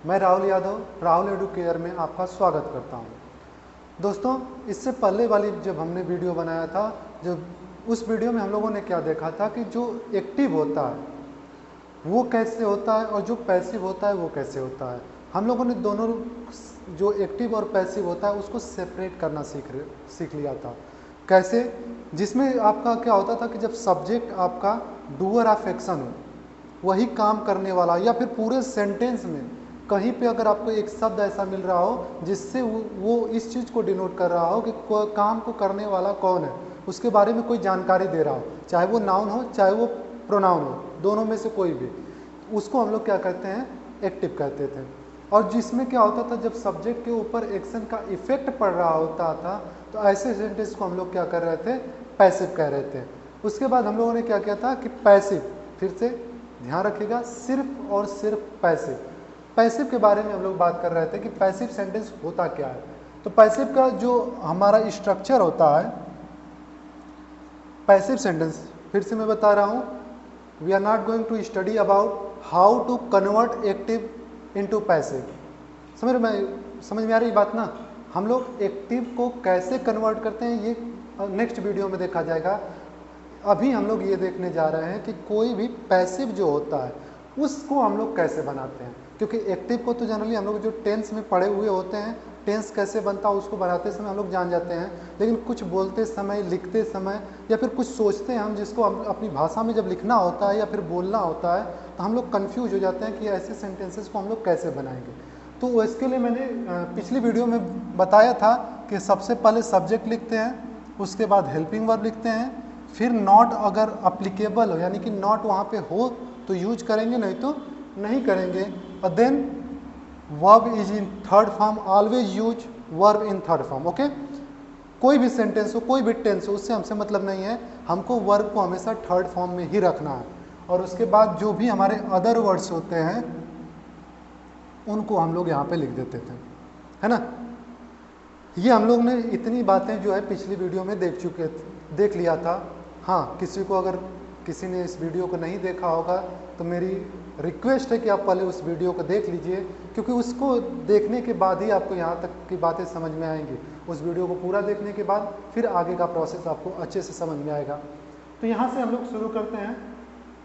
मैं राहुल यादव राहुल एडुकेयर में आपका स्वागत करता हूं। दोस्तों, इससे पहले वाली जब हमने वीडियो बनाया था, जब उस वीडियो में हम लोगों ने क्या देखा था कि जो एक्टिव होता है वो कैसे होता है और जो पैसिव होता है वो कैसे होता है। हम लोगों ने दोनों जो एक्टिव और पैसिव होता है उसको सेपरेट करना सीख लिया था। कैसे? जिसमें आपका क्या होता था कि जब सब्जेक्ट आपका डूअर ऑफ एक्शन हो, वही काम करने वाला, या फिर पूरे सेंटेंस में कहीं पे अगर आपको एक शब्द ऐसा मिल रहा हो जिससे वो इस चीज़ को डिनोट कर रहा हो कि काम को करने वाला कौन है, उसके बारे में कोई जानकारी दे रहा हो, चाहे वो नाउन हो चाहे वो प्रोनाउन हो, दोनों में से कोई भी, उसको हम लोग क्या कहते हैं, एक्टिव कहते थे। और जिसमें क्या होता था, जब सब्जेक्ट के ऊपर एक्शन का इफेक्ट पड़ रहा होता था तो ऐसे सेंटेंस को हम लोग क्या कर रहे थे, पैसिव कह रहे थे। उसके बाद हम लोगों ने क्या किया था कि पैसिव, फिर से ध्यान रखिएगा, सिर्फ और सिर्फ पैसिव। पैसिव के बारे में हम लोग बात कर रहे थे कि पैसिव सेंटेंस होता क्या है। तो पैसिव का जो हमारा स्ट्रक्चर होता है, पैसिव सेंटेंस, फिर से मैं बता रहा हूँ, we are not going to study about how to convert active into passive. समझ में आ रही बात ना? हम लोग एक्टिव को कैसे कन्वर्ट करते हैं ये नेक्स्ट वीडियो में देखा जाएगा। अभी हम लोग ये देखने जा रहे हैं कि कोई भी पैसिव जो होता है उसको हम लोग कैसे बनाते हैं। क्योंकि एक्टिव को तो जनरली हम लोग जो टेंस में पढ़े हुए होते हैं, टेंस कैसे बनता है उसको बनाते समय हम लोग जान जाते हैं, लेकिन कुछ बोलते समय, लिखते समय, या फिर कुछ सोचते हैं हम जिसको हम अपनी भाषा में जब लिखना होता है या फिर बोलना होता है तो हम लोग कन्फ्यूज हो जाते हैं कि ऐसे सेंटेंसेस को हम लोग कैसे बनाएंगे। तो इसके लिए मैंने पिछली वीडियो में बताया था कि सबसे पहले सब्जेक्ट लिखते हैं, उसके बाद हेल्पिंग वर्ब लिखते हैं, फिर नॉट अगर अप्लीकेबल हो, यानी कि नॉट वहाँ पे हो तो यूज करेंगे, नहीं तो नहीं करेंगे। और then verb is in third form, always use verb in third form. Okay, कोई भी सेंटेंस हो, कोई भी टेंस हो, उससे हमसे मतलब नहीं है, हमको वर्ब को हमेशा थर्ड फॉर्म में ही रखना है। और उसके बाद जो भी हमारे अदर वर्ड्स होते हैं उनको हम लोग यहाँ पे लिख देते थे, है ना। ये हम लोग ने इतनी बातें जो है पिछली वीडियो में देख लिया था। हाँ, किसी ने इस वीडियो को नहीं देखा होगा तो मेरी रिक्वेस्ट है कि आप पहले उस वीडियो को देख लीजिए, क्योंकि उसको देखने के बाद ही आपको यहाँ तक की बातें समझ में आएंगी। उस वीडियो को पूरा देखने के बाद फिर आगे का प्रोसेस आपको अच्छे से समझ में आएगा। तो यहाँ से हम लोग शुरू करते हैं।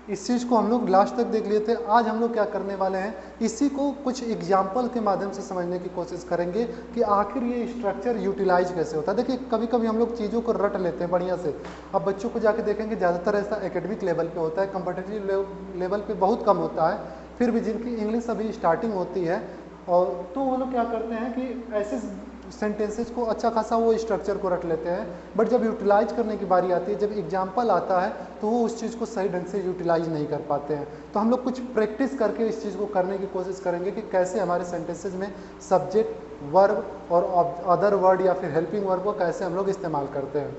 इस चीज़ को हम लोग लास्ट तक देख लिए थे। आज हम लोग क्या करने वाले हैं, इसी को कुछ एग्जाम्पल के माध्यम से समझने की कोशिश करेंगे कि आखिर ये स्ट्रक्चर यूटिलाइज कैसे होता है। देखिए, कभी कभी हम लोग चीज़ों को रट लेते हैं बढ़िया से। अब बच्चों को जाके देखेंगे ज़्यादातर ऐसा एकेडमिक लेवल पे होता है, कंपटीटिव लेवल पे बहुत कम होता है। फिर भी जिनकी इंग्लिश अभी स्टार्टिंग होती है, और तो वो लोग क्या करते हैं कि ऐसे सेंटेंसेस को अच्छा खासा वो स्ट्रक्चर को रट लेते हैं, बट जब यूटिलाइज करने की बारी आती है, जब एग्जाम्पल आता है, तो वो उस चीज़ को सही ढंग से यूटिलाइज नहीं कर पाते हैं। तो हम लोग कुछ प्रैक्टिस करके इस चीज़ को करने की कोशिश करेंगे कि कैसे हमारे सेंटेंसेज में सब्जेक्ट, वर्ब और अदर वर्ड या फिर हेल्पिंग वर्ब को कैसे हम लोग इस्तेमाल करते हैं।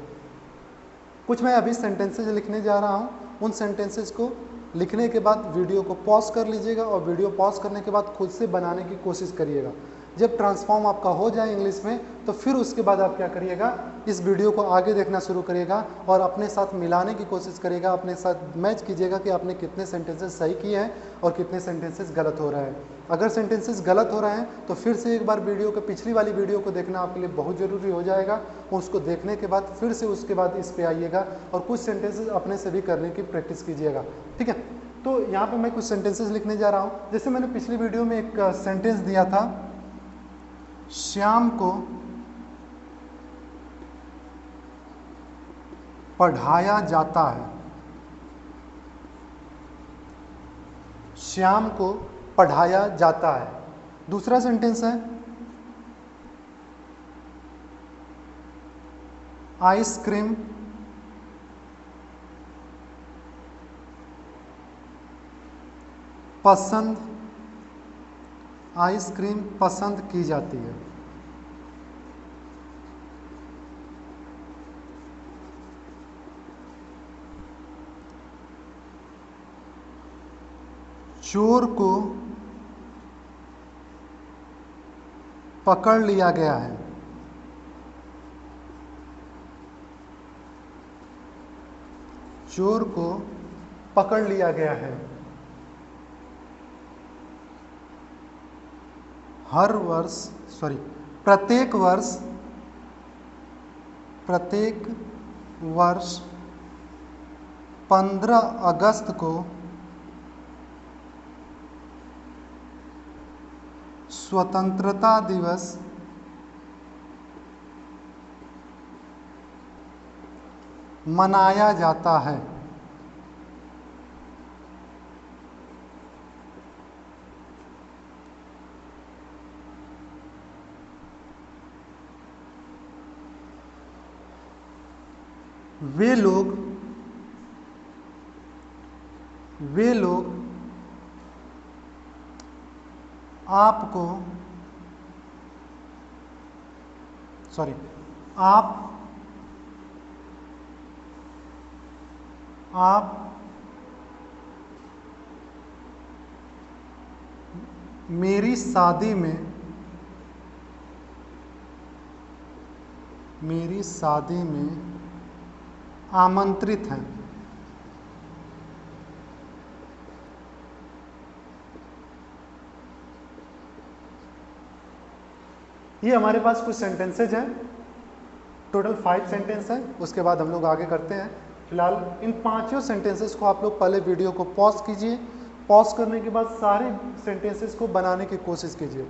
कुछ मैं अभी सेंटेंसेज लिखने जा रहा हूँ, उन सेंटेंसेज को लिखने के बाद वीडियो को पॉज कर लीजिएगा, और वीडियो पॉज करने के बाद खुद से बनाने की कोशिश करिएगा। जब ट्रांसफॉर्म आपका हो जाए इंग्लिश में, तो फिर उसके बाद आप क्या करिएगा, इस वीडियो को आगे देखना शुरू करिएगा और अपने साथ मिलाने की कोशिश करिएगा, अपने साथ मैच कीजिएगा कि आपने कितने सेंटेंसेस सही किए हैं और कितने सेंटेंसेस गलत हो रहे हैं। अगर सेंटेंसेस गलत हो रहे हैं तो फिर से एक बार वीडियो के पिछली वाली वीडियो को देखना आपके लिए बहुत ज़रूरी हो जाएगा। उसको देखने के बाद फिर से उसके बाद इस पे आइएगा और कुछ सेंटेंसेस अपने से भी करने की प्रैक्टिस कीजिएगा, ठीक है। तो यहाँ पे मैं कुछ सेंटेंसेस लिखने जा रहा हूँ। जैसे मैंने पिछली वीडियो में एक सेंटेंस दिया था, श्याम को पढ़ाया जाता है। श्याम को पढ़ाया जाता है। दूसरा सेंटेंस है, आइसक्रीम आइसक्रीम पसंद की जाती है। चोर को पकड़ लिया गया है। चोर को पकड़ लिया गया है। हर वर्ष सॉरी प्रत्येक वर्ष 15 अगस्त को स्वतंत्रता दिवस मनाया जाता है। वे लोग आपको आप मेरी शादी में आमंत्रित हैं। ये हमारे पास कुछ सेंटेंसेज हैं, टोटल 5 सेंटेंस हैं। उसके बाद हम लोग आगे करते हैं। फिलहाल इन 5 सेंटेंसेस को आप लोग पहले वीडियो को पॉज कीजिए। पॉज करने के बाद सारे सेंटेंसेस को बनाने की कोशिश कीजिए।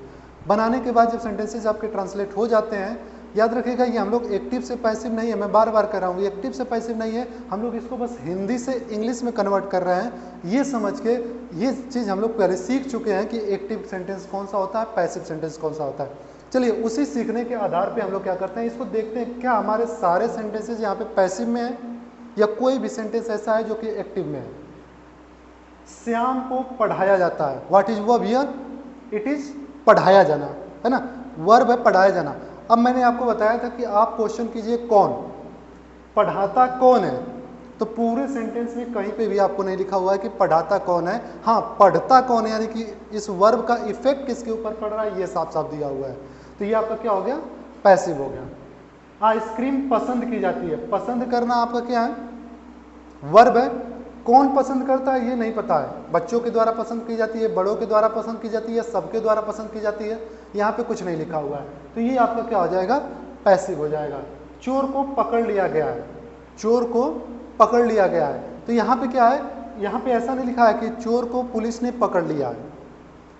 बनाने के बाद जब सेंटेंसेस आपके ट्रांसलेट हो जाते हैं, याद रखिएगा ये हम लोग एक्टिव से पैसिव नहीं है, मैं बार बार कर रहा हूँ, ये एक्टिव से पैसिव नहीं है, हम लोग इसको बस हिंदी से इंग्लिश में कन्वर्ट कर रहे हैं। ये समझ के ये चीज़ हम लोग पहले सीख चुके हैं कि एक्टिव सेंटेंस कौन सा होता है, पैसिव सेंटेंस कौन सा होता है। चलिए उसी सीखने के आधार पे हम लोग क्या करते हैं, इसको देखते हैं क्या हमारे सारे सेंटेंसेस यहाँ पे पैसिव में है या कोई भी सेंटेंस ऐसा है जो कि एक्टिव में है। श्याम को पढ़ाया जाता है, what is verb here, it is पढ़ाया जाना, है ना, वर्ब है पढ़ाया जाना। अब मैंने आपको बताया था कि आप क्वेश्चन कीजिए कौन पढ़ाता कौन है, तो पूरे सेंटेंस में कहीं पे भी आपको नहीं लिखा हुआ है कि पढ़ाता कौन है। हाँ, पढ़ता कौन है, यानी कि इस वर्ब का इफेक्ट किसके ऊपर पड़ रहा है, ये साफ साफ दिया हुआ है। तो ये आपका क्या हो गया, पैसिव हो गया। आइसक्रीम पसंद की जाती है, पसंद करना आपका क्या है, वर्ब है। कौन पसंद करता है ये नहीं पता है, बच्चों के द्वारा पसंद की जाती है, बड़ों के द्वारा पसंद की जाती है, सबके द्वारा पसंद की जाती है, यहाँ पे कुछ नहीं लिखा हुआ है, तो ये आपका क्या हो जाएगा, पैसिव हो जाएगा। चोर को पकड़ लिया गया है, चोर को पकड़ लिया गया है, तो यहाँ पे क्या है, यहाँ पे ऐसा नहीं लिखा है कि चोर को पुलिस ने पकड़ लिया है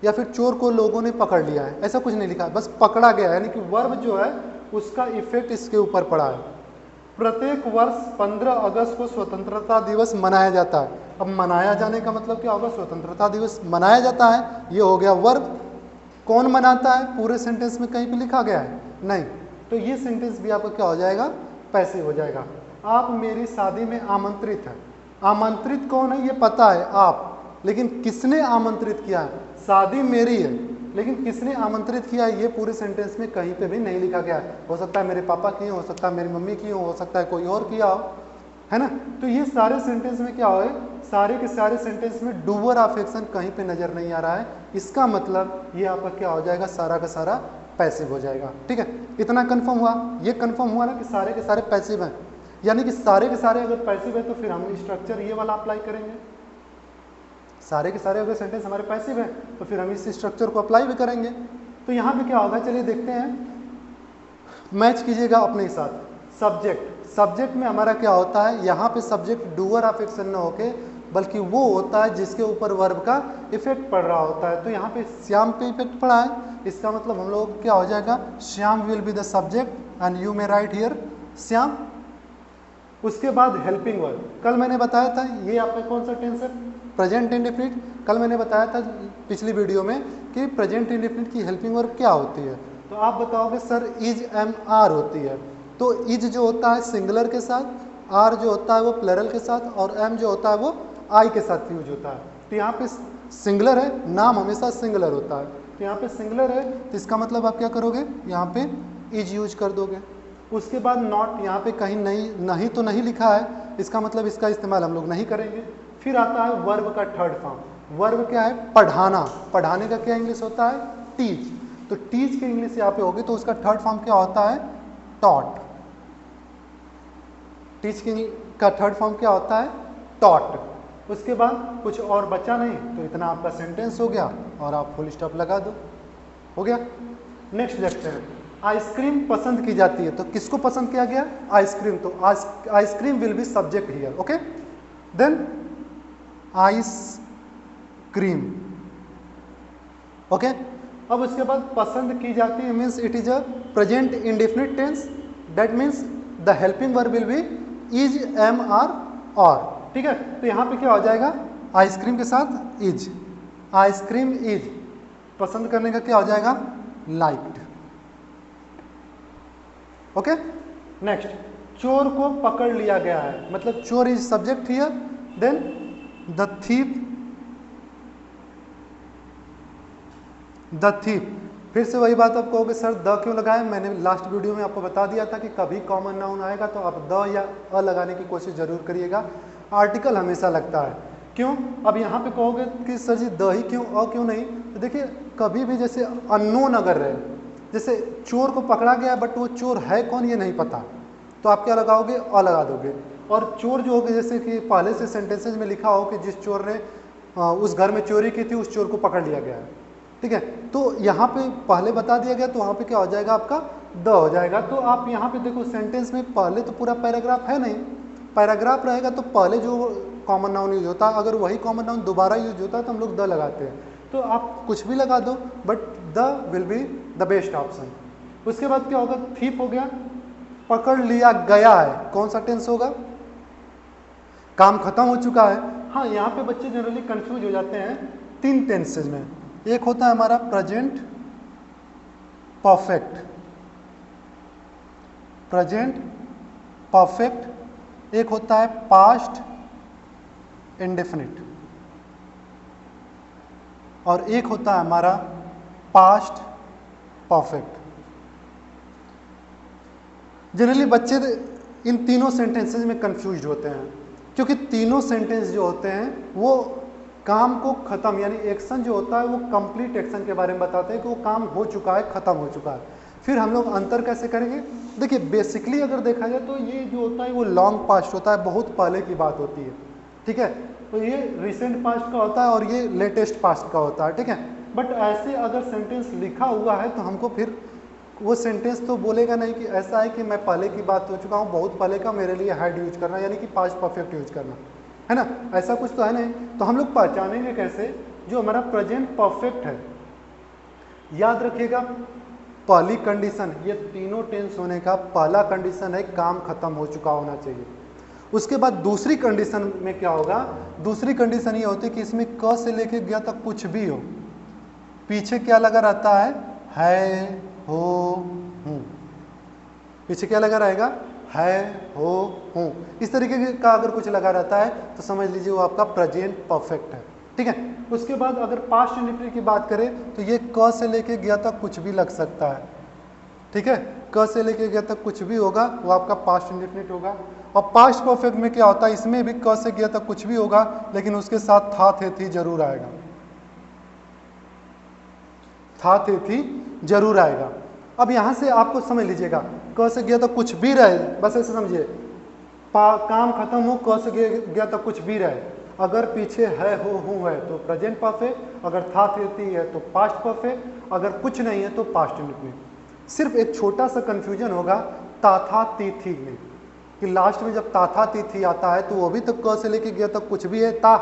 या फिर चोर को लोगों ने पकड़ लिया है, ऐसा कुछ नहीं लिखा है, बस पकड़ा गया है, यानी कि वर्ब जो है उसका इफेक्ट इसके ऊपर पड़ा है। प्रत्येक वर्ष 15 अगस्त को स्वतंत्रता दिवस मनाया जाता है। अब मनाया जाने का मतलब क्या होगा, स्वतंत्रता दिवस मनाया जाता है, ये हो गया वर्ब। कौन मनाता है, पूरे सेंटेंस में कहीं पे लिखा गया है नहीं, तो ये सेंटेंस भी आपका क्या हो जाएगा, पैसिव हो जाएगा। आप मेरी शादी में आमंत्रित हैं, आमंत्रित कौन है ये पता है आप, लेकिन किसने आमंत्रित किया है, शादी मेरी है, लेकिन किसने आमंत्रित किया है ये पूरे सेंटेंस में कहीं पे भी नहीं लिखा गया है। हो सकता है मेरे पापा की हो सकता है मेरी मम्मी की हो सकता है कोई और किया हो, है ना। तो ये सारे सेंटेंस में क्या हो, सारे के सारे सेंटेंस में डूअर ऑफ एक्शन कहीं पे नजर नहीं आ रहा है, इसका मतलब ये आपका क्या हो जाएगा, सारा का सारा पैसिव हो जाएगा। ठीक है, इतना कंफर्म हुआ, ये कंफर्म हुआ ना कि सारे के सारे पैसिव हैं, यानी कि सारे के सारे अगर पैसिव है तो फिर हम स्ट्रक्चर ये वाला अप्लाई करेंगे। सारे के सारे अगर सेंटेंस हमारे पैसिव है तो फिर हम इस स्ट्रक्चर को अप्लाई भी करेंगे। तो यहाँ पे क्या होगा, चलिए देखते हैं, मैच कीजिएगा अपने साथ। सब्जेक्ट में हमारा क्या होता है, यहाँ पे सब्जेक्ट डूअर ऑफ एक्शन न होके बल्कि वो होता है जिसके ऊपर वर्ब का इफेक्ट पड़ रहा होता है। तो यहाँ पे श्याम पे इफेक्ट पड़ा है, इसका मतलब हम लोग क्या हो जाएगा, Shyam will be the subject and you may right here Shyam. उसके बाद हेल्पिंग वर्ब, कल मैंने बताया था ये आपका कौन सा टेंस है, प्रेजेंट इंडेफिनिट। कल मैंने बताया था पिछली वीडियो में कि प्रेजेंट इंडेफिनिट की हेल्पिंग वर्ब क्या होती है, तो आप बताओगे सर इज एम आर होती है। तो इज जो होता है सिंगुलर के साथ, आर जो होता है वो प्लरल के साथ, और एम जो होता है वो आई के साथ यूज होता है। तो यहाँ पे सिंगुलर है, नाम हमेशा सिंगुलर होता है, तो यहाँ पे सिंगुलर है तो इसका मतलब आप क्या करोगे, यहाँ पे इज यूज कर दोगे। उसके बाद नॉट, यहाँ पे कहीं नहीं तो नहीं लिखा है, इसका मतलब इसका इस्तेमाल हम लोग नहीं करेंगे। फिर आता है वर्ब का थर्ड फॉर्म, वर्ब क्या है, पढ़ाना। पढ़ाने का क्या इंग्लिश होता है, टीच। तो टीच की इंग्लिश यहाँ पे होगी तो उसका थर्ड फॉर्म क्या होता है, टॉट। टीच का थर्ड फॉर्म क्या होता है, टॉट। उसके बाद कुछ और बचा नहीं, तो इतना आपका सेंटेंस हो गया और आप फुल स्टॉप लगा दो, हो गया। नेक्स्ट देखते हैं, आइसक्रीम पसंद की जाती है, तो किसको पसंद किया गया? आइसक्रीम। तो ice cream will be subject here, okay. Then ice cream, okay. अब उसके बाद पसंद की जाती है means it is a present indefinite tense, that means the helping verb will be is, am, are, और, ठीक है। तो यहाँ पे क्या हो जाएगा? आइसक्रीम के साथ इज, आइसक्रीम इज पसंद करने का क्या हो जाएगा? Liked, okay. नेक्स्ट, चोर को पकड़ लिया गया है, मतलब चोर is subject here, then the thief, the thief. फिर से वही बात आप कहोगे सर द क्यों लगाया? मैंने लास्ट वीडियो में आपको बता दिया था कि कभी कॉमन नाउन आएगा तो आप द या अ लगाने की कोशिश जरूर करिएगा, आर्टिकल हमेशा लगता है। क्यों? अब यहाँ पे कहोगे कि सर जी द ही क्यों, अ क्यों नहीं? तो देखिए कभी भी जैसे अननोन अगर रहे, जैसे चोर को पकड़ा गया बट वो चोर है कौन ये नहीं पता, तो आप क्या लगाओगे? अ लगा दोगे। और चोर जो होगा, जैसे कि पहले से सेंटेंसेज में लिखा हो कि जिस चोर ने उस घर में चोरी की थी उस चोर को पकड़ लिया गया है, ठीक है। तो यहाँ पे पहले बता दिया गया तो वहाँ पे क्या हो जाएगा? आपका द हो जाएगा। तो आप यहाँ पे देखो सेंटेंस में पहले तो पूरा पैराग्राफ है नहीं, पैराग्राफ रहेगा तो पहले जो कॉमन नाउन यूज होता है, अगर वही कॉमन नाउन दोबारा यूज होता है तो हम लोग द लगाते हैं। तो आप कुछ भी लगा दो but the will be the best option. उसके बाद क्या होगा? थीप हो गया, पकड़ लिया गया है, कौन सा टेंस होगा? काम खत्म हो चुका है। हाँ, यहाँ पे बच्चे जनरली कंफ्यूज हो जाते हैं तीन टेंसेज में। एक होता है हमारा प्रेजेंट परफेक्ट, प्रेजेंट परफेक्ट, एक होता है पास्ट इंडेफिनिट, और एक होता है हमारा पास्ट परफेक्ट। जनरली बच्चे इन तीनों सेंटेंसेस में कंफ्यूज होते हैं क्योंकि तीनों सेंटेंस जो होते हैं वो काम को खत्म, यानी एक्शन जो होता है वो कंप्लीट एक्शन के बारे में बताते हैं कि वो काम हो चुका है, खत्म हो चुका है। फिर हम लोग अंतर कैसे करेंगे? देखिए बेसिकली अगर देखा जाए तो ये जो होता है वो लॉन्ग पास्ट होता है, बहुत पहले की बात होती है, ठीक है। तो ये रिसेंट पास्ट का होता है और ये लेटेस्ट पास्ट का होता है, ठीक है। बट ऐसे अगर सेंटेंस लिखा हुआ है तो हमको फिर वो सेंटेंस तो बोलेगा नहीं कि ऐसा है कि मैं पहले की बात हो चुका हूँ, बहुत पहले का, मेरे लिए हैड यूज करना, यानी कि पास्ट परफेक्ट यूज करना, है ना, ऐसा कुछ तो है नहीं। तो हम लोग पहचानेंगे कैसे? जो हमारा प्रेजेंट परफेक्ट है, याद रखिएगा पहली कंडीशन, ये तीनों टेंस होने का पहला कंडीशन है काम खत्म हो चुका होना चाहिए। उसके बाद दूसरी कंडीशन में क्या होगा? दूसरी कंडीशन ये होती है कि इसमें क से लेके गया तक कुछ भी हो, पीछे क्या लगा रहता है, हो, हूँ। पीछे क्या लगा रहेगा? है, हो, हूँ। इस तरीके का अगर कुछ लगा रहता है तो समझ लीजिए वो आपका प्रेजेंट परफेक्ट है, ठीक है। उसके बाद अगर पास्ट इंडेफिनिट की बात करें तो ये क से लेके गया तक कुछ भी लग सकता है, ठीक है। क से लेके गया तक कुछ भी होगा वो आपका पास्ट इंडेफिनिट होगा। और पास्ट परफेक्ट में क्या होता है? इसमें भी क से गया तक कुछ भी होगा लेकिन उसके साथ था, थे, थी जरूर आएगा, था, थे, थी जरूर आएगा। अब यहां से आपको समझ लीजिएगा क से गया तो कुछ भी रहे, बस ऐसे समझिए, काम खत्म हो, क से गया तो कुछ भी रहे, अगर पीछे है, हो, हूँ है तो प्रेजेंट परफेक्ट, अगर था, थे, थी है तो पास्ट परफेक्ट, अगर कुछ नहीं है तो पास्ट इंडेफिनिट। सिर्फ एक छोटा सा कंफ्यूजन होगा ता, था, ती, थी में, कि लास्ट में जब ता, था, ती, थी आता है तो वो भी तो क से लेके गया तक कुछ भी है ता,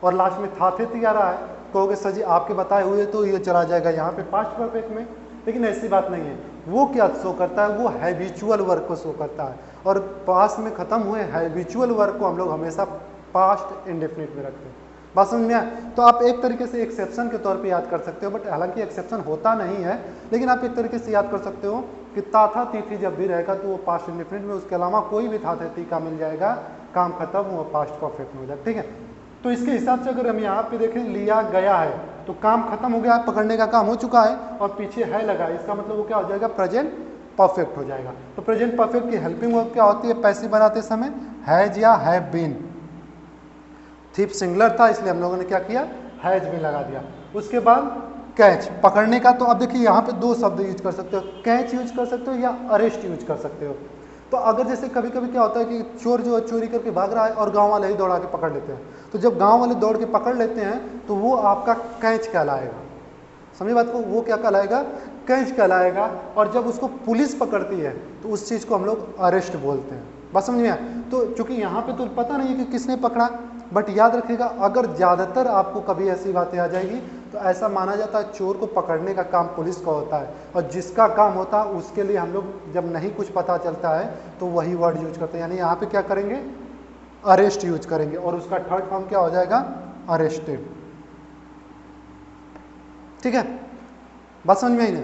और लास्ट में था, थे, थी आ रहा है। कहोगे सर जी आपके बताए हुए तो ये चला जाएगा यहाँ पे पास्ट परफेक्ट में, लेकिन ऐसी बात नहीं है। वो क्या शो करता है? वो हैबिचुअल वर्क को शो करता है, और पास्ट में खत्म हुए हैबिचुअल वर्क को हम लोग हमेशा पास्ट इंडेफिनिट में रखते हैं। बात समझ में आया? तो आप एक तरीके से एक्सेप्शन के तौर पे याद कर सकते हो, बट हालांकि एक्सेप्शन होता नहीं है, लेकिन आप एक तरीके से याद कर सकते हो कि ता, था, ती, थी जब भी रहेगा तो वो पास्ट इंडेफिनिट में, उसके अलावा कोई भी था, थे, थी का मिल जाएगा, काम खत्म हुआ, पास्ट परफेक्ट में हो जाएगा, ठीक है। तो इसके हिसाब से अगर हम यहाँ पे देखें लिया गया है तो काम खत्म हो गया, पकड़ने का काम हो चुका है और पीछे है लगा, इसका मतलब वो क्या हो जाएगा? प्रेजेंट परफेक्ट हो जाएगा। तो प्रेजेंट परफेक्ट की हेल्पिंग वर्ब क्या होती है पैसिव बनाते समय? हैज या हैव बीन। थीप सिंगुलर था इसलिए हम लोगों ने क्या किया? हैज बीन लगा दिया। उसके बाद कैच, पकड़ने का, तो अब देखिए यहाँ पे दो शब्द यूज कर सकते हो, कैच यूज कर सकते हो या अरेस्ट यूज कर सकते हो। तो अगर जैसे कभी कभी क्या होता है कि चोर जो है चोरी करके भाग रहा है और गांव वाले ही दौड़ा के पकड़ लेते हैं, तो जब गांव वाले दौड़ के पकड़ लेते हैं तो वो आपका कैच कहलाएगा, समझिए बात को, वो क्या कहलाएगा, कैच कहलाएगा। और जब उसको पुलिस पकड़ती है तो उस चीज़ को हम लोग अरेस्ट बोलते हैं। बात समझ में आया? तो चूंकि यहाँ पे तो पता नहीं है कि किसने पकड़ा, बट याद रखिएगा अगर ज़्यादातर आपको कभी ऐसी बातें आ जाएगी तो ऐसा माना जाता है चोर को पकड़ने का काम पुलिस का होता है, और जिसका काम होता है उसके लिए हम लोग जब नहीं कुछ पता चलता है तो वही वर्ड यूज करते हैं। यानी यहाँ पे क्या करेंगे, अरेस्ट यूज करेंगे, और उसका थर्ड फॉर्म क्या हो जाएगा, अरेस्टेड। ठीक है, बात समझ में आई ना?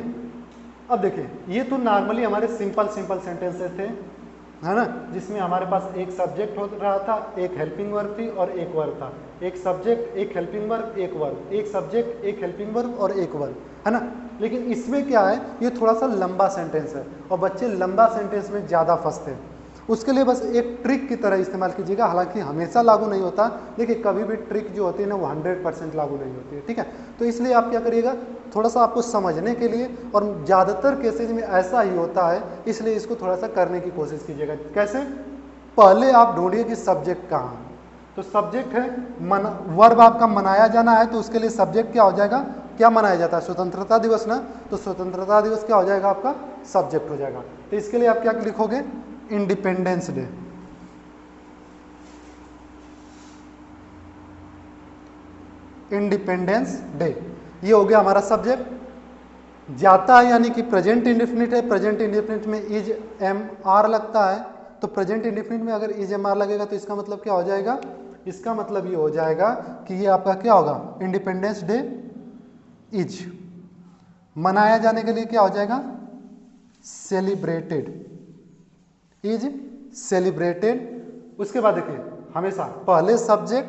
अब देखिए ये तो नॉर्मली हमारे सिंपल सेंटेंसेस थे, है ना, जिसमें हमारे पास एक सब्जेक्ट हो रहा था, एक हेल्पिंग वर्ब थी और एक वर्ब था। एक सब्जेक्ट, एक हेल्पिंग वर्ब, एक वर्ब, एक सब्जेक्ट, एक हेल्पिंग वर्ब और एक वर्ब, है ना। लेकिन इसमें क्या है, ये थोड़ा सा लंबा सेंटेंस है और बच्चे लंबा सेंटेंस में ज़्यादा फंसते हैं। उसके लिए बस एक ट्रिक की तरह इस्तेमाल कीजिएगा, हालांकि हमेशा लागू नहीं होता, लेकिन कभी भी ट्रिक जो होती है ना वो 100% लागू नहीं होती है। ठीक है, तो इसलिए आप क्या करिएगा, थोड़ा सा आपको समझने के लिए, और ज़्यादातर केसेज में ऐसा ही होता है, इसलिए इसको थोड़ा सा करने की कोशिश कीजिएगा। कैसे, पहले आप ढूंढिए कि सब्जेक्ट कहाँ है। तो सब्जेक्ट है वर्ब आपका मनाया जाना है, तो उसके लिए सब्जेक्ट क्या हो जाएगा, क्या मनाया जाता है, स्वतंत्रता दिवस ना, तो स्वतंत्रता दिवस क्या हो जाएगा, आपका सब्जेक्ट हो जाएगा। तो इसके लिए आप क्या लिखोगे, इंडिपेंडेंस डे। इंडिपेंडेंस डे, ये हो गया हमारा सब्जेक्ट। जाता है यानी कि प्रेजेंट इंडेफिनिट है, प्रेजेंट इंडेफिनिट में इज एम आर लगता है, तो प्रेजेंट इंडेफिनिट में अगर इज एम आर लगेगा तो इसका मतलब क्या हो जाएगा, इसका मतलब ये हो जाएगा कि ये आपका क्या होगा, इंडिपेंडेंस डे इज मनाया जाने के लिए क्या हो जाएगा, सेलिब्रेटेड, इज सेलिब्रेटेड। उसके बाद देखिए हमेशा पहले सब्जेक्ट,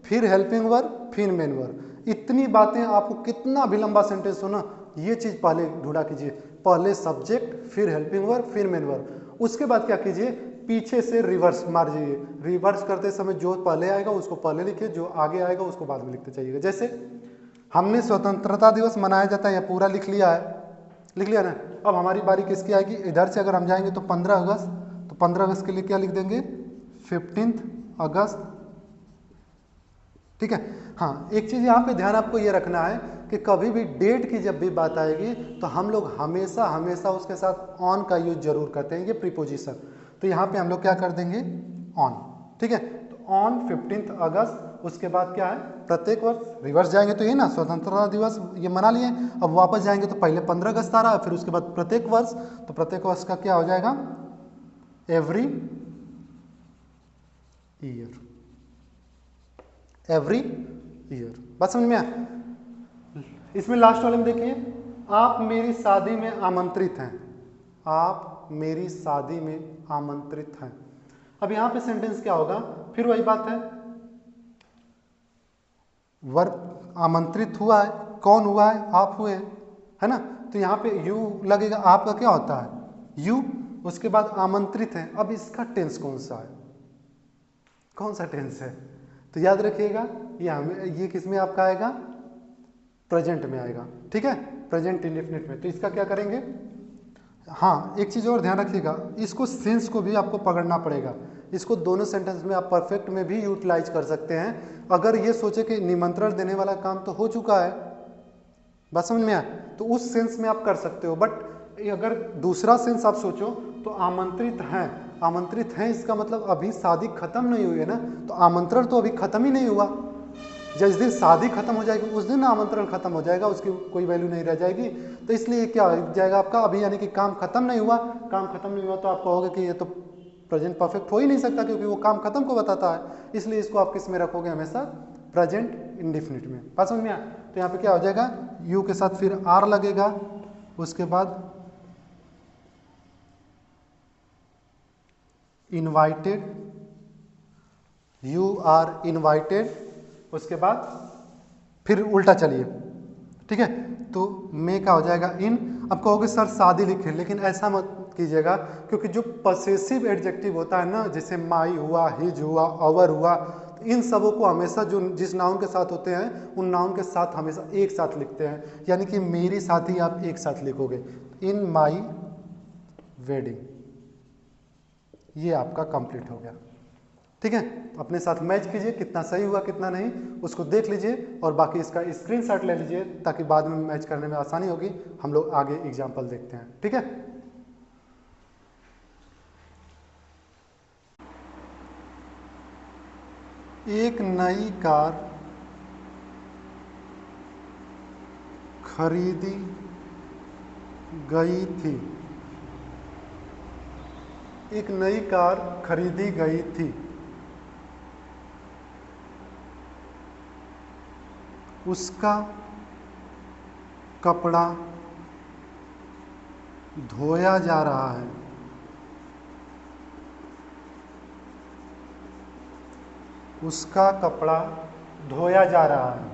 फिर हेल्पिंग वर्ब, फिर मेन वर्ब। इतनी बातें आपको कितना भी लंबा सेंटेंस हो ना, ये चीज पहले ढूंढा कीजिए, पहले सब्जेक्ट, फिर हेल्पिंग वर्ब, फिर मेन वर्ब। उसके बाद क्या कीजिए, पीछे से रिवर्स मार जाइए। रिवर्स करते समय जो पहले आएगा उसको पहले लिखिए, जो आगे आएगा उसको बाद में लिखते जाइएगा। जैसे हमने स्वतंत्रता दिवस मनाया जाता है, यह पूरा लिख लिया है, लिख लिया ना। अब हमारी बारी किसकी आएगी, इधर से अगर हम जाएंगे तो 15 अगस्त, तो 15 अगस्त के लिए क्या लिख देंगे, 15 अगस्त। ठीक है, हाँ एक चीज़ यहाँ पे ध्यान आपको ये रखना है कि कभी भी डेट की जब भी बात आएगी तो हम लोग हमेशा हमेशा उसके साथ ऑन का यूज जरूर करते हैं, ये प्रीपोजिशन। तो यहाँ पे हम लोग क्या कर देंगे, ऑन। ठीक है, तो ऑन 15 अगस्त। उसके बाद क्या है, प्रत्येक वर्ष, रिवर्स जाएंगे तो ये ना स्वतंत्रता दिवस ये मना लिए, अब वापस जाएंगे तो पहले 15 अगस्त आ रहा है, फिर उसके बाद प्रत्येक वर्ष, तो प्रत्येक वर्ष का क्या हो जाएगा, एवरी ईयर, एवरी ईयर। बात समझ में आया? इसमें लास्ट वाले में देखिए, आप मेरी शादी में आमंत्रित हैं, आप मेरी शादी में आमंत्रित हैं। अब यहां पे सेंटेंस क्या होगा, फिर वही बात है, वर्ब आमंत्रित हुआ है, कौन हुआ है, आप हुए, है ना। तो यहाँ पे यू लगेगा, आपका क्या होता है, यू। उसके बाद आमंत्रित है, अब इसका टेंस कौन सा है, कौन सा टेंस है, तो याद रखिएगा ये किस में आपका आएगा, प्रेजेंट में आएगा। ठीक है, प्रेजेंट इंडेफिनिट में। तो इसका क्या करेंगे, हाँ एक चीज़ और ध्यान रखिएगा, इसको सेंस को भी आपको पकड़ना पड़ेगा। इसको दोनों सेंटेंस में आप परफेक्ट में भी यूटिलाइज कर सकते हैं। अगर ये सोचे कि निमंत्रण देने वाला काम तो हो चुका है, बात समझ में आया, तो उस सेंस में आप कर सकते हो। बट अगर दूसरा सेंस आप सोचो तो आमंत्रित हैं, आमंत्रित हैं इसका मतलब अभी शादी खत्म नहीं हुई है ना, तो आमंत्रण तो अभी खत्म ही नहीं हुआ। जिस दिन शादी खत्म हो जाएगी उस दिन आमंत्रण खत्म हो जाएगा, उसकी कोई वैल्यू नहीं रह जाएगी। तो इसलिए क्या हो जाएगा आपका, अभी यानी कि काम खत्म नहीं हुआ, काम खत्म नहीं हुआ तो आप कहोगे कि ये तो प्रेजेंट परफेक्ट हो ही नहीं सकता, क्योंकि वो काम खत्म को बताता है। इसलिए इसको आप किस में रखोगे, हमेशा प्रेजेंट इंडेफिनिट में। बात समझ में आया? तो यहाँ पे क्या हो जाएगा, यू के साथ फिर आर लगेगा, उसके बाद इनवाइटेड, यू आर इनवाइटेड, उसके बाद फिर उल्टा चलिए। ठीक है, तो मैं क्या हो जाएगा, इन। अब कहोगे सर शादी लिखे, लेकिन ऐसा मत कीजिएगा, क्योंकि जो पसेसिव एडजेक्टिव होता है ना, जैसे माई हुआ, हिज हुआ, अवर हुआ, तो इन सबों को हमेशा जो जिस नाउन के साथ होते हैं उन नाउन के साथ हमेशा एक साथ लिखते हैं। यानी कि मेरी शादी आप एक साथ लिखोगे, इन माई वेडिंग, ये आपका कंप्लीट हो गया। ठीक है, अपने साथ मैच कीजिए, कितना सही हुआ कितना नहीं उसको देख लीजिए और बाकी इसका स्क्रीनशॉट ले लीजिए ताकि बाद में मैच करने में आसानी होगी। हम लोग आगे एग्जाम्पल देखते हैं। ठीक है, एक नई कार खरीदी गई थी। एक नई कार खरीदी गई थी। उसका कपड़ा धोया जा रहा है। उसका कपड़ा धोया जा रहा है।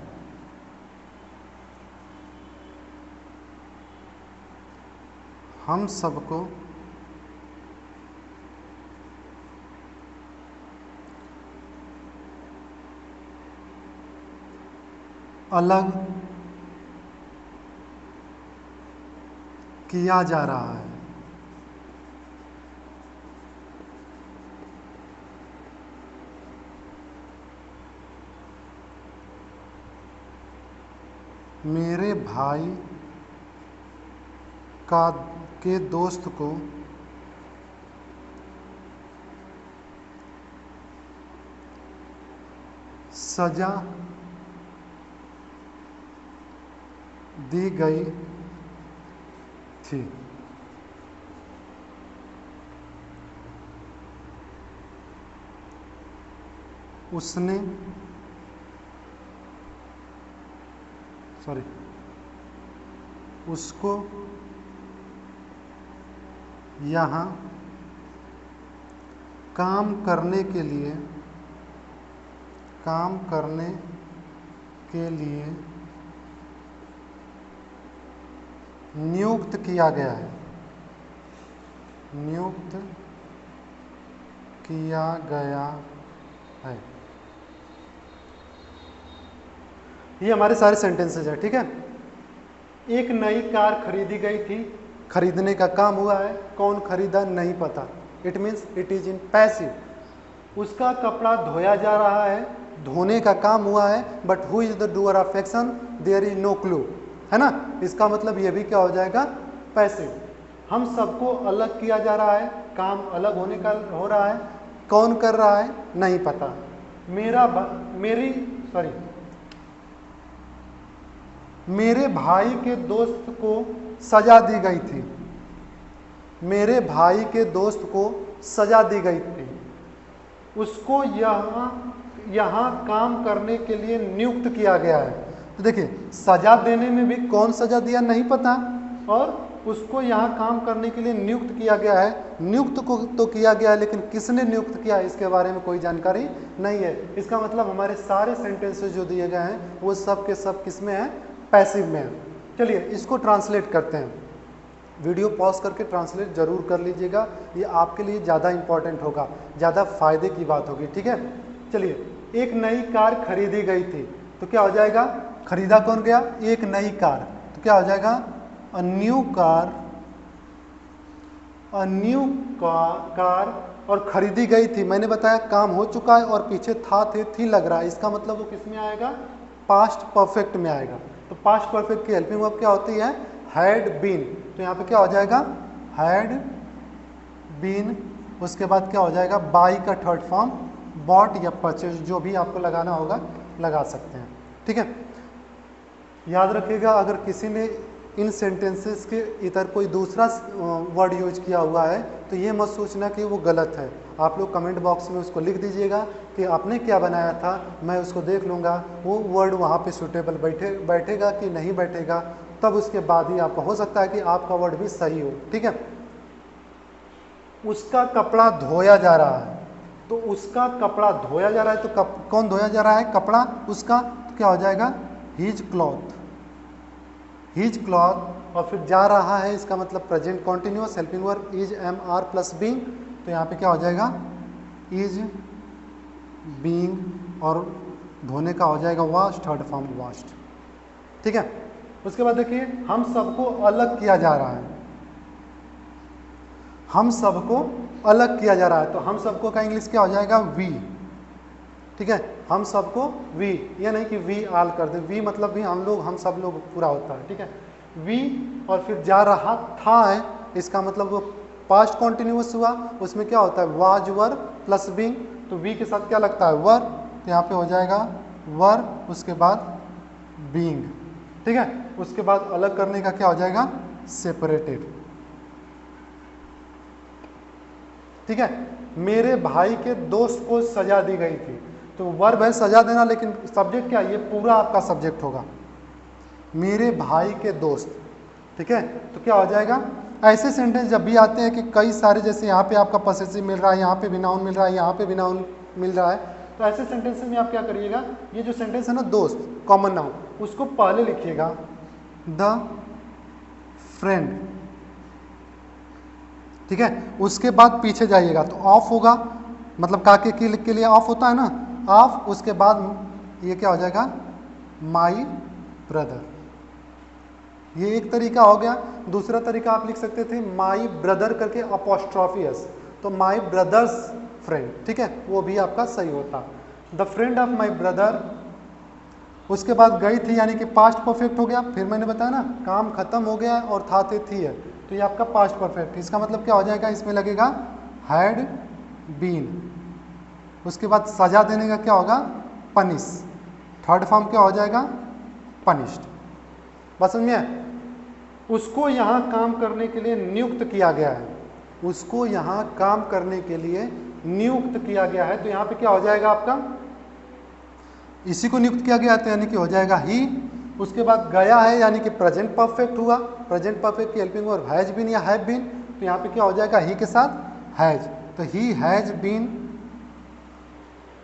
हम सबको अलग किया जा रहा है। मेरे भाई के दोस्त को सजा दी गई थी। उसको यहाँ काम करने के लिए नियुक्त किया गया है। ये हमारे सारे सेंटेंसेज हैं। ठीक है, एक नई कार खरीदी गई थी, खरीदने का काम हुआ है, कौन खरीदा नहीं पता, it means it is in passive. उसका कपड़ा धोया जा रहा है, धोने का काम हुआ है, but who is the doer of action, there is no clue, है ना। इसका मतलब ये भी क्या हो जाएगा, पैसिव। हम सबको अलग किया जा रहा है, काम अलग होने का हो रहा है, कौन कर रहा है नहीं पता। मेरे भाई के दोस्त को सजा दी गई थी। मेरे भाई के दोस्त को सजा दी गई थी। उसको यहाँ काम करने के लिए नियुक्त किया गया है। तो देखिए, सजा देने में भी कौन सजा दिया नहीं पता, और उसको यहाँ काम करने के लिए नियुक्त किया गया है। नियुक्त को तो किया गया है, लेकिन किसने नियुक्त किया इसके बारे में कोई जानकारी नहीं है। इसका मतलब हमारे सारे सेंटेंसेस जो दिए गए हैं वो सब के सब किस में है, पैसिव में है। चलिए इसको ट्रांसलेट करते हैं। वीडियो पॉज करके ट्रांसलेट जरूर कर लीजिएगा, ये आपके लिए ज़्यादा इंपॉर्टेंट होगा, ज़्यादा फायदे की बात होगी। ठीक है, चलिए, एक नई कार खरीदी गई थी, तो क्या हो जाएगा, खरीदा कौन गया, एक नई कार, तो क्या हो जाएगा, अ न्यू कार। और खरीदी गई थी, मैंने बताया काम हो चुका है और पीछे था थे थी लग रहा है, इसका मतलब वो किस में आएगा, पास्ट परफेक्ट में आएगा। तो पास्ट परफेक्ट की हेल्पिंग वर्ब क्या होती है, हैड बीन। तो यहाँ पे क्या हो जाएगा, हैड बीन। उसके बाद क्या हो जाएगा, बाई का थर्ड फॉर्म, बॉट या परचेज, जो भी आपको लगाना होगा लगा सकते हैं। ठीक है, याद रखिएगा, अगर किसी ने इन सेंटेंसेस के इधर कोई दूसरा वर्ड यूज किया हुआ है तो ये मत सोचना कि वो गलत है। आप लोग कमेंट बॉक्स में उसको लिख दीजिएगा कि आपने क्या बनाया था, मैं उसको देख लूँगा वो वर्ड वहाँ पे सूटेबल बैठेगा कि नहीं बैठेगा, तब उसके बाद ही आपका हो सकता है कि आपका वर्ड भी सही हो। ठीक है, उसका कपड़ा धोया जा रहा है, तो उसका कपड़ा धोया जा रहा है, तो कौन धोया जा रहा है, कपड़ा उसका, तो क्या हो जाएगा, हीज क्लॉथ। हीज क्लॉथ, और फिर जा रहा है, इसका मतलब present continuous helping verb is am are plus being. तो यहाँ पे क्या हो जाएगा, इज बीइंग, और धोने का हो जाएगा वॉश, थर्ड फॉर्म वॉश्ड। ठीक है, उसके बाद देखिए, हम सबको अलग किया जा रहा है। हम सबको अलग किया जा रहा है, तो हम सबको का इंग्लिश क्या हो जाएगा, वी। ठीक है, हम सबको वी, ये नहीं कि वी आल कर दे, वी मतलब भी हम लोग, हम सब लोग पूरा होता है, ठीक है। वी और फिर जा रहा था है, इसका मतलब वो पास्ट कॉन्टिन्यूअस हुआ, उसमें क्या होता है वाज वर प्लस बीइंग, तो वी के साथ क्या लगता है वर, तो यहाँ पे हो जाएगा वर, उसके बाद बीइंग, ठीक है। उसके बाद अलग करने का क्या हो जाएगा सेपरेटेड, ठीक है। मेरे भाई के दोस्त को सजा दी गई थी, तो वर्ब है सजा देना, लेकिन सब्जेक्ट क्या, ये पूरा आपका सब्जेक्ट होगा, मेरे भाई के दोस्त, ठीक है। तो क्या हो जाएगा, ऐसे सेंटेंस जब भी आते हैं कि कई सारे, जैसे यहाँ पे आपका पॉसेसिव मिल रहा है, यहाँ पे भी नाउन मिल रहा है, यहाँ पे भी नाउन मिल रहा है, तो ऐसे सेंटेंस में आप क्या करिएगा, ये जो सेंटेंस है ना दोस्त कॉमन नाउन, उसको पहले लिखिएगा द फ्रेंड, ठीक है। उसके बाद पीछे जाइएगा तो ऑफ होगा, मतलब काके के लिए ऑफ होता है ना, ऑफ, उसके बाद ये क्या हो जाएगा माई ब्रदर, ये एक तरीका हो गया। दूसरा तरीका आप लिख सकते थे माई ब्रदर करके अपॉस्ट्रॉफी एस, तो माई ब्रदर्स फ्रेंड, ठीक है, वो भी आपका सही होता, the friend of my brother. उसके बाद गई थी यानी कि पास्ट परफेक्ट हो गया, फिर मैंने बताया ना काम खत्म हो गया और था थे थी है, तो ये आपका पास्ट परफेक्ट, इसका मतलब क्या हो जाएगा, इसमें लगेगा हैड बीन। उसके बाद सजा देने का क्या होगा पनिश, थर्ड फॉर्म क्या हो जाएगा पनिश्ड। बस समझ में, उसको यहाँ काम करने के लिए नियुक्त किया गया है, उसको यहाँ काम करने के लिए नियुक्त किया गया है, तो यहाँ पे क्या हो जाएगा आपका, इसी को नियुक्त किया गया है यानी कि हो जाएगा ही। उसके बाद गया है यानी कि प्रेजेंट परफेक्ट हुआ, प्रेजेंट परफेक्ट की हेल्पिंग वर्ब हैज बीन या हैव बीन, तो यहाँ पे क्या हो जाएगा ही के साथ हैज, तो he has been,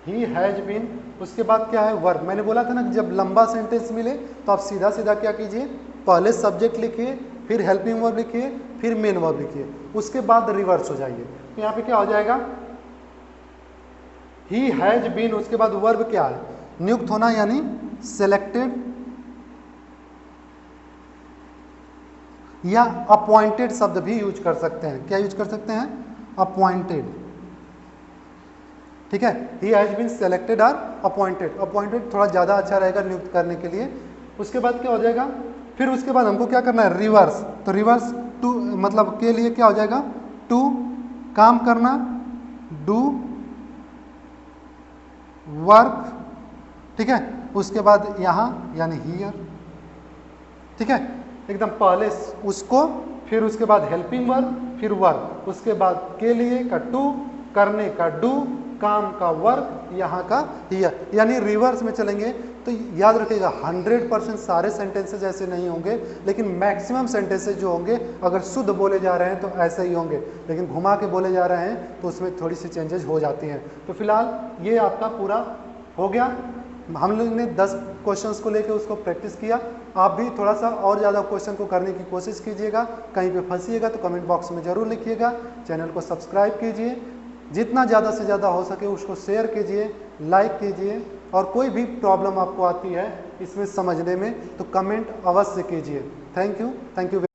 he has been. उसके बाद क्या है वर्ब, मैंने बोला था ना जब लंबा सेंटेंस मिले तो आप सीधा सीधा क्या कीजिए, पहले सब्जेक्ट लिखिए, फिर हेल्पिंग वर्ब लिखिए, फिर मेन वर्ब लिखिए, उसके बाद रिवर्स हो जाइए, तो यहाँ पे क्या हो जाएगा ही हैज बीन, उसके बाद वर्ब क्या है नियुक्त होना यानी सेलेक्टेड या अपॉइंटेड शब्द भी यूज कर सकते हैं, क्या यूज कर सकते हैं अपॉइंटेड, ठीक है। ही हैज बीन सेलेक्टेड और अपॉइंटेड, अपॉइंटेड थोड़ा ज्यादा अच्छा रहेगा नियुक्त करने के लिए। उसके बाद क्या हो जाएगा, फिर उसके बाद हमको क्या करना है रिवर्स, तो रिवर्स टू मतलब के लिए क्या हो जाएगा टू काम करना, डू वर्क, ठीक है। उसके बाद यहाँ यानी हियर, ठीक है, एकदम पहले उसको, फिर उसके बाद हेल्पिंग वर्ब, फिर वर्क, उसके बाद के लिए का टू, करने का डू, काम का वर्क, यहाँ का हियर, यानी रिवर्स में चलेंगे। तो याद रखिएगा 100% सारे सेंटेंसेज ऐसे नहीं होंगे, लेकिन मैक्सिमम सेंटेंसेज जो होंगे अगर शुद्ध बोले जा रहे हैं तो ऐसे ही होंगे, लेकिन घुमा के बोले जा रहे हैं तो उसमें थोड़ी सी चेंजेस हो जाती हैं। तो फिलहाल ये आपका पूरा हो गया, हम लोग ने 10 क्वेश्चंस को लेकर उसको प्रैक्टिस किया, आप भी थोड़ा सा और ज़्यादा क्वेश्चन को करने की कोशिश कीजिएगा, कहीं पे फंसिएगा तो कमेंट बॉक्स में ज़रूर लिखिएगा, चैनल को सब्सक्राइब कीजिए, जितना ज़्यादा से ज़्यादा हो सके उसको शेयर कीजिए, लाइक कीजिए, और कोई भी प्रॉब्लम आपको आती है इसमें समझने में तो कमेंट अवश्य कीजिए। Thank you.